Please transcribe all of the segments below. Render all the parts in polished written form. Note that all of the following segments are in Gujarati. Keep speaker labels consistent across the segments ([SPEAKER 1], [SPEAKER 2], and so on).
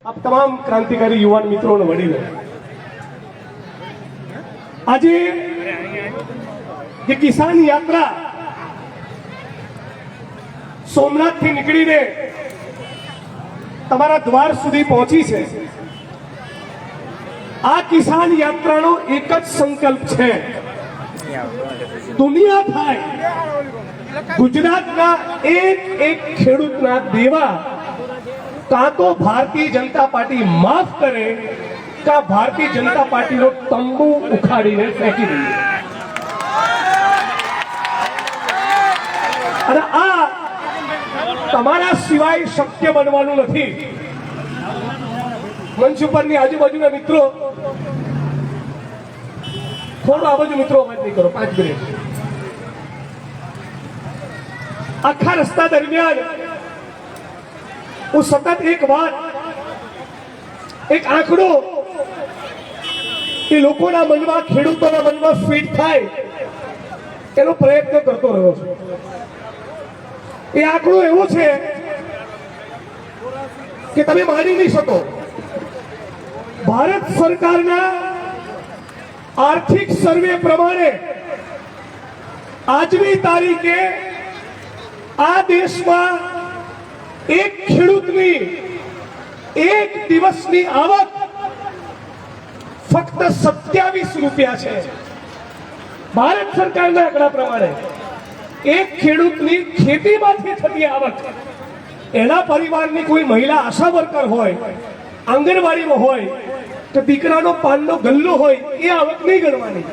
[SPEAKER 1] આપ તમામ ક્રાંતિકારી યુવાન મિત્રોને વડીલો, આજે જે કિસાન યાત્રા સોમનાથથી નીકળીને તમારા દ્વાર સુધી પહોંચી છે, આ કિસાન યાત્રાનો એક જ સંકલ્પ છે, દુનિયા થાય ગુજરાતના એક એક ખેડૂતના દેવા કાં તો ભારતીય જનતા પાર્ટી માફ કરે કાં ભારતીય જનતા પાર્ટીનો તંબુ ઉખાડીને ફેંકી દે। અને આ તમારા સિવાય શક્ય બનવાનું નથી। મંચ ઉપરની આજુબાજુના મિત્રો થોડો આ બાજુ મિત્રો અવાજ નહીં કરો, 5 મિનિટ। આખા રસ્તા દરમિયાન હું સતત એક વાત, એક આંકડો એ લોકોના મનમાં, ખેડૂતોના મનમાં ફિટ થાય એનો પ્રયત્ન કરતો રહ્યો છું। એ આંકડો એવો છે કે તમે માની નહીં શકો, ભારત સરકારના આર્થિક સર્વે પ્રમાણે આજની તારીખે આ દેશમાં એક ખેડૂતની એક દિવસની આવક ફક્ત 27 રૂપિયા છે। ભારત સરકારના આંકડા પ્રમાણે એક ખેડૂતની ખેતીમાંથી થતી આવક, એના પરિવારની કોઈ મહિલા આશા વર્કર હોય, આંગણવાડીમાં હોય કે દીકરાનો પાનનો ગલ્લો હોય, એ આવક નહીં ગણવાની।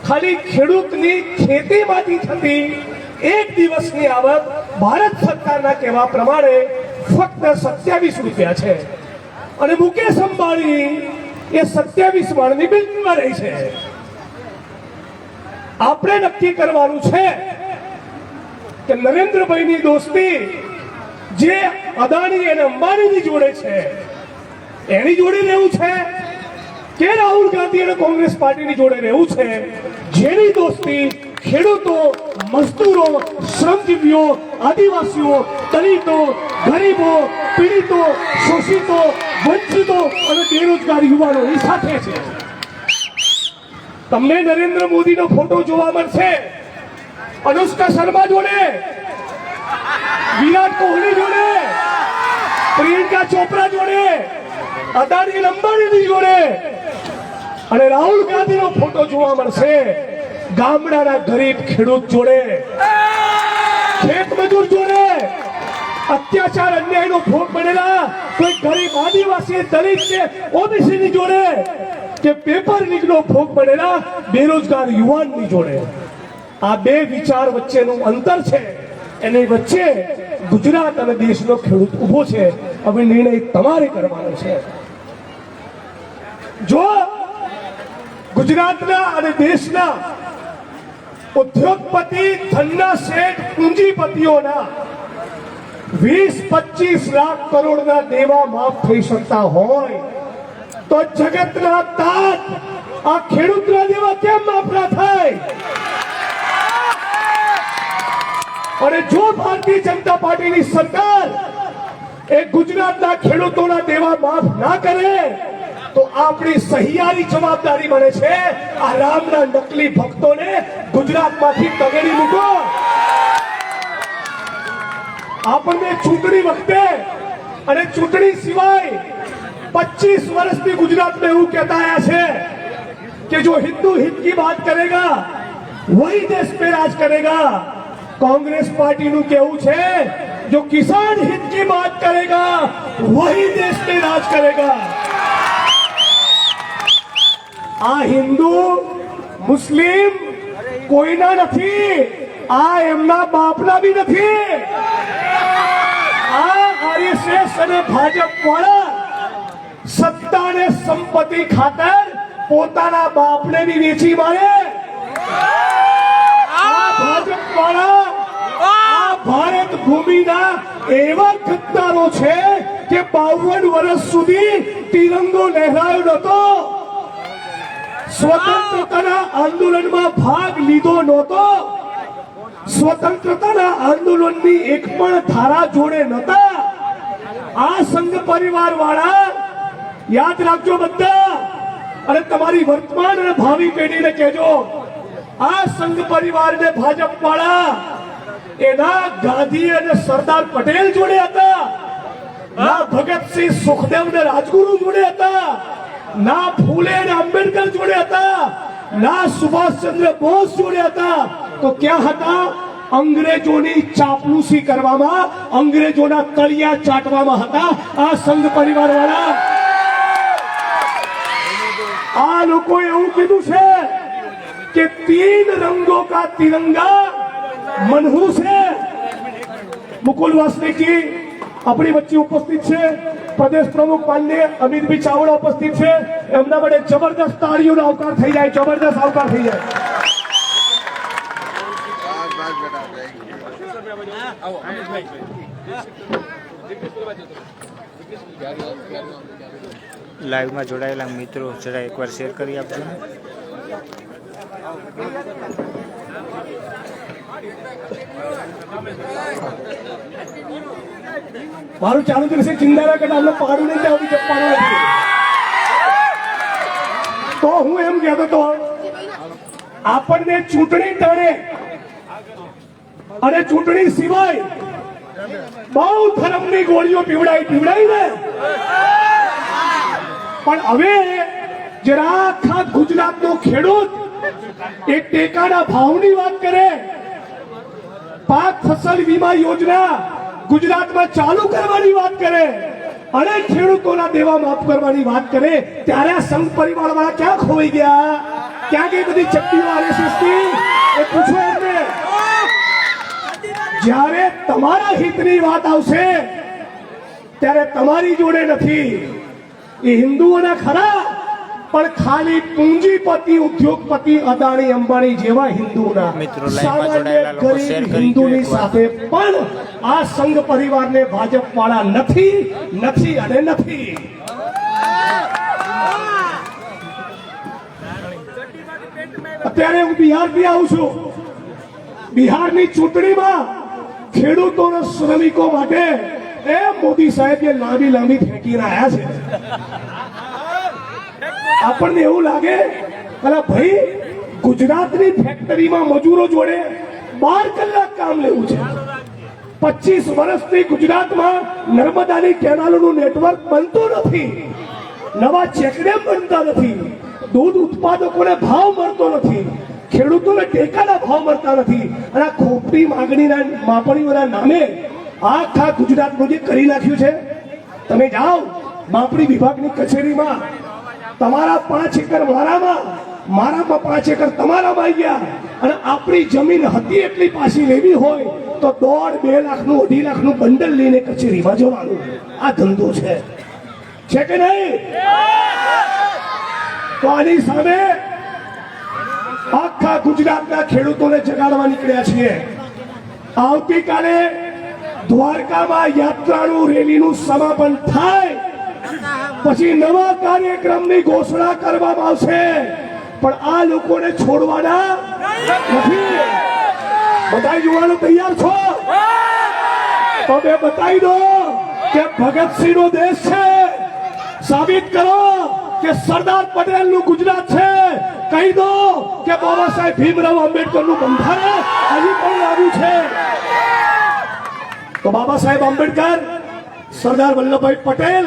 [SPEAKER 1] ખાલી ખેડૂતની ખેતીમાંથી થતી એક દિવસની આવક ભારત સરકારના કહેવા પ્રમાણે ફક્ત 27 રૂપિયા છે। અને મુકેશ અંબાણી એ 27 માળની બિલ્ડિંગમાં રહી છે। આપણે નક્કી કરવાનું છે કે નરેન્દ્રભાઈની દોસ્તી જે અદાણી અને અંબાણીની જોડે છે એની જોડે રહેવું છે કે રાહુલ ગાંધી અને કોંગ્રેસ પાર્ટીની જોડે રહેવું છે, જેની દોસ્તી ખેડૂતો, મજદૂરો, શ્રમજીવીઓ, આદિવાસીઓ, દલિતો, ગરીબો, પીડિતો, શોષિતો, વંચિતો અને બેરોજગાર યુવાનોની સાથે છે। તમને નરેન્દ્ર મોદીનો ફોટો જોવા મળશે અનુષ્કા શર્મા જોડે, વિરાટ કોહલી જોડે, પ્રિયંકા ચોપરા જોડે, અદાણી અંબાણીની જોડે, અને રાહુલ ગાંધીનો ફોટો જોવા મળશે ગામડાના ગરીબ ખેડૂત જોડે, ખેત મજૂર જોડે, અત્યાચાર અન્યાયનો ભોગ બનેલા કોઈ ગરીબ આદિવાસી, દલિત કે ઓબીસીની જોડે, કે પેપર લીકનો ભોગ બનેલા બેરોજગાર યુવાનની જોડે। આ બે વિચાર વચ્ચેનું અંતર છે, એની વચ્ચે ગુજરાત અને દેશનો ખેડૂત ઉભો છે। હવે નિર્ણય તમારે કરવાનો છે। જો ગુજરાતના અને દેશના ઉદ્યોગપતિ, ધનના શેઠ, પૂંજીપતિઓના 20-25 લાખ કરોડના દેવા માફ થઈ શકતા હોય તો જગતના તાત આ ખેડૂતના દેવા કેમ માફ ના થાય? અને જો ભારતીય જનતા પાર્ટીની સરકાર એ ગુજરાતના ખેડૂતોના દેવા માફ ના કરે તો આપણી સહિયારી જવાબદારી બને છે આ રામના નકલી ભક્તોને ગુજરાતમાંથી તગેડી મૂકો। આપણને ચૂંટણી વખતે અને ચૂંટણી સિવાય 25 વર્ષથી ગુજરાતમાં એવું કહેતા આયા છે કે જો हिंदू हित की बात करेगा वही देश पे राज करेगा। कांग्रेस पार्टी નું કહેવું છે जो किसान हित की बात करेगा वही देश पे राज करेगा। આ હિન્દુ મુસ્લિમ કોઈના નથી, આ એમના બાપના બી નથી। આ આરએસએસ અને ભાજપ વાળા સત્તા અને સંપત્તિ ખાતર પોતાના બાપને બી વેચી મારે। આ ભાજપ વાળા આ ભારત ભૂમિના એવા ગદ્દારો છે કે 52 વર્ષ સુધી તિરંગો લહેરાયો નહોતો, સ્વતંત્રતાના આંદોલનમાં ભાગ લીધો નહોતો, સ્વતંત્રતાના આંદોલનની એક પણ ધારા જોડે નહોતા। આ સંઘ પરિવાર વાળા યાદ રાખજો બધા, અને તમારી વર્તમાન અને ભાવિ પેઢીને કહેજો, આ સંઘ પરિવારને ભાજપ વાળા એના ગાંધી અને સરદાર પટેલ જોડે હતા, ના ભગતસિંહ સુખદેવ ને રાજગુરુ જોડે હતા, ના ફૂલે અને આંબેડકર જોડે હતા, ના સુભાષચંદ્ર બોઝ જોડે હતા, તો ક્યાં હતા? અંગ્રેજોની ચાપલુસી કરવામાં, અંગ્રેજોના તળિયા ચાટવામાં હતા આ સંઘ પરિવાર વાળા. આ લોકો એવું કીધું છે કે 3 રંગો કા તિરંગા मनहूस है. मुकुल वासनिक जी अपनी वच्चे उपस्थित છે, प्रदेश प्रमुख माननीय अमितભાઈ ચાવડા ઉપસ્થિત છે, એમના માટે જબરદસ્ત તાળીઓનો આવકાર થઈ જાય, જબરદસ્ત આવકાર થઈ જાય.
[SPEAKER 2] લાઈવમાં જોડાયેલા મિત્રો જરા એકવાર શેર કરી આપજો ને.
[SPEAKER 1] મારું ચાલુ દિવસે ચિંતા કરતા અમને પાડું નહીં આવતી ચપ્પાડું નથી. તો હું એમ કહેતો હતો, આપણને ચૂંટણી ટાણે અને ચૂંટણી સિવાય બહુ ધર્મની ગોળીઓ પીવડાઈ ને, પણ હવે જરા આખા ગુજરાતનો ખેડૂત એક ટેકાના ભાવની વાત કરે, પાક ફસલ વીમા યોજના ગુજરાતમાં ચાલુ કરવાની વાત કરે અને ખેડૂતોના દેવા માફ કરવાની વાત કરે, ત્યારે આ સંઘ પરિવાર વાળા ક્યાં ખોવાઈ ગયા? ક્યાં ગઈ બધી ચક્કીઓ RSS ની? એ પૂછો એમને. જ્યારે તમારા હિતની વાત આવશે ત્યારે તમારી જોડે નથી. એ હિન્દુઓના ખરા, પણ ખાલી પૂંજીપતિ ઉદ્યોગપતિ અદાણી અંબાણી જેવા હિન્દુના,
[SPEAKER 2] મિત્રો લાઈવમાં જોડાયેલા લોકો શેર કરી
[SPEAKER 1] હિન્દુની સાથે પણ આ સંઘ પરિવારને ભાજપ વાળા નથી અને નથી. અત્યારે હું બિહારથી આવું છું. બિહારની ચૂંટણીમાં ખેડૂતોના શ્રમિકો માટે એ મોદી સાહેબ જે લાંબી ફેંકીને આવ્યા છે, આપણને એવું લાગે અલા ભાઈ, ગુજરાતની ફેક્ટરીમાં મજૂરો જોડે 12 કલાક કામ લેવું છે. 25 વર્ષથી ગુજરાતમાં નર્મદાની કેનાલોનું નેટવર્ક બનતું નથી, નવા ચેકડેમ બનતા નથી, દૂધ ઉત્પાદકોને ભાવ મળતો નથી, ખેડૂતોને ટેકાના ભાવ મળતા નથી, અને આ ખોટી માંગણીના માપણીઓના નામે આખા ગુજરાતનું જે કરી નાખ્યું છે. તમે જાઓ માપણી વિભાગની કચેરીમાં, તમારા 5 એકર મારામાં 5 એકર તમારામાં આવી ગયા, અને આપણી જમીન હતી એટલી પાછી લેવી હોય તો 1.5-2 લાખનું 2.5 લાખનું બંડલ લઈને કચેરીમાં જવાનું. આ ધંધો છે કે નહીં? તો આની સામે આખા ગુજરાતના ખેડૂતોને જગાડવા નીકળ્યા છીએ. આવતીકાલે દ્વારકામાં યાત્રાનું રેલીનું સમાપન થાય પછી નવા કાર્યક્રમની ઘોષણા કરવામાં આવશે, પણ આ લોકોને છોડવાના નથી. બધા યુવાનો તૈયાર છો? તો બે બતાવી દો કે ભગતસિંહ નો દેશ છે. સાબિત કરો કે સરદાર પટેલ નું ગુજરાત છે. કહી દો કે બાબા સાહેબ ભીમરાવ આંબેડકર નું બંધારણ હજી પણ લાગુ છે. તો બાબા સાહેબ આંબેડકર, સરદાર વલ્લભભાઈ પટેલ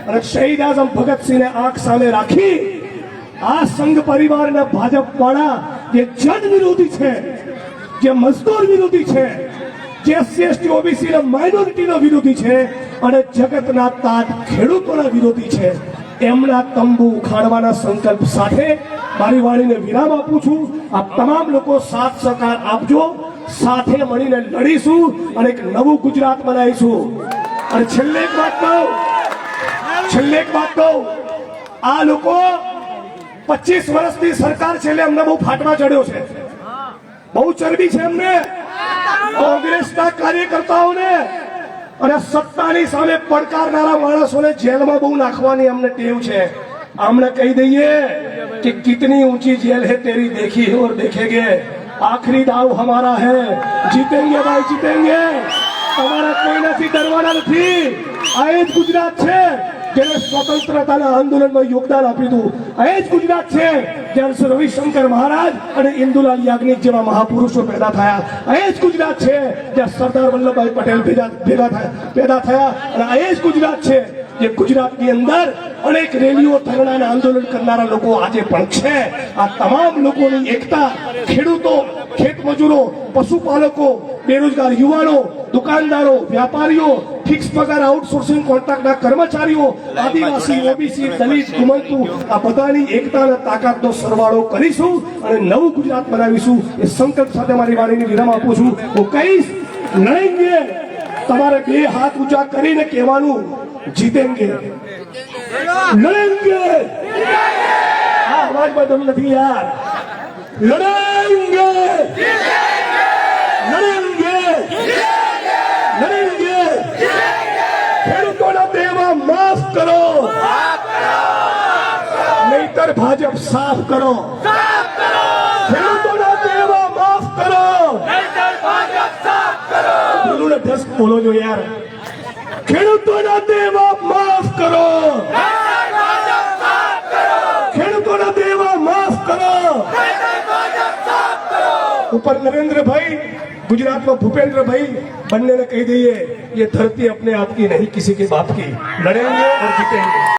[SPEAKER 1] અને શહીદ આઝમ ભગતસિંહને આંખ સામે રાખી આ સંઘ પરિવારના ભાજપ વાળા જે જન વિરોધી છે, જે મજદૂર વિરોધી છે, જે SC OBC માઇનોરિટીનો વિરોધી છે અને જગતના તાત ખેડૂતોના વિરોધી છે, એમના તંબુ ઉખાડવાના સંકલ્પ સાથે મારી વાણીને વિરામ આપું છું. આપ તમામ લોકો સાથ સહકાર આપજો, સાથે મળીને લડીશું અને એક નવું ગુજરાત બનાવીશું. અને છેલ્લે એક વાત કહું, આ લોકો 25 વર્ષની સરકાર છે એટલે અમને બહુ ફાટવા ચડ્યો છે, બહુ ચરબી છે એમને. કોંગ્રેસના કાર્યકર્તાઓને અને સત્તાની સામે પડકારનારા માણસોને જેલમાં બહુ નાખવાની અમને ટેવ છે. આમને કહી દઈએ कि कितनी ऊंची जेल है तेरी देखी है और देखेंगे, आखिरी दाव हमारा है, जीतेंगे भाई जीतेंगे. તમારા કોઈ નથી, ડરવાના નથી. આ જ ગુજરાત છે. જેને સ્વતંત્રતાના આંદોલનમાં યોગદાન આપ્યું હતું. આ એ જ ગુજરાત છે જ્યાં શ્રી રવિશંકર મહારાજ અને ઇન્દુલાલ યાજ્ઞિક જેવા મહાપુરુષો પેદા થયા. આ એ જ ગુજરાત છે જ્યાં સરદાર વલ્લભભાઈ પટેલ પેદા થયા. અને આ એ જ ગુજરાત છે જે ગુજરાતની અંદર અનેક રેલીઓ ધરણા અને આંદોલન કરનારા લોકો આજે પણ છે. આ તમામ લોકોની એકતા ખેડૂતો, ખેતમજૂરો, પશુપાલકો, બેરોજગાર યુવાનો, દુકાનદારો, વ્યાપારીઓ, ફિક્સ પગાર આઉટસોર્સિંગ કોન્ટ્રાક્ટના કર્મચારીઓ, આદિવાસી, ઓબીસી, દલિત, ગુમંતુ આ બધાની એકતા અને તાકાતનો સરવાળો કરીશું અને નવું ગુજરાત બનાવીશું. એ સંકલ્પ સાથે મારી વાણીને વિરામ આપું છું. હું કહીશ લડેંગે, તમારે બે હાથ ઊંચા કરીને કહેવાનું જીતેંગે, લડેંગે. આ અવાજમાં દમ નથી યાર. લડેંગે, લડેંગે, લડેંગે. ખેડૂતોના દેવા માફ કરો, નહીતર ભાજપ સાફ કરો. ખેડૂતોના દેવા માફ કરો. બોલો ને 10 બોલો જો યાર. ખેડૂતોના દેવા માફ કરો. ખેડૂતોના દેવા માફ કરો. ઉપર નરેન્દ્રભાઈ, गुजरात में भूपेंद्र भाई बनने ने कह दिए ये धरती अपने आप की नहीं किसी के बाप की. लड़ेंगे और जीतेंगे.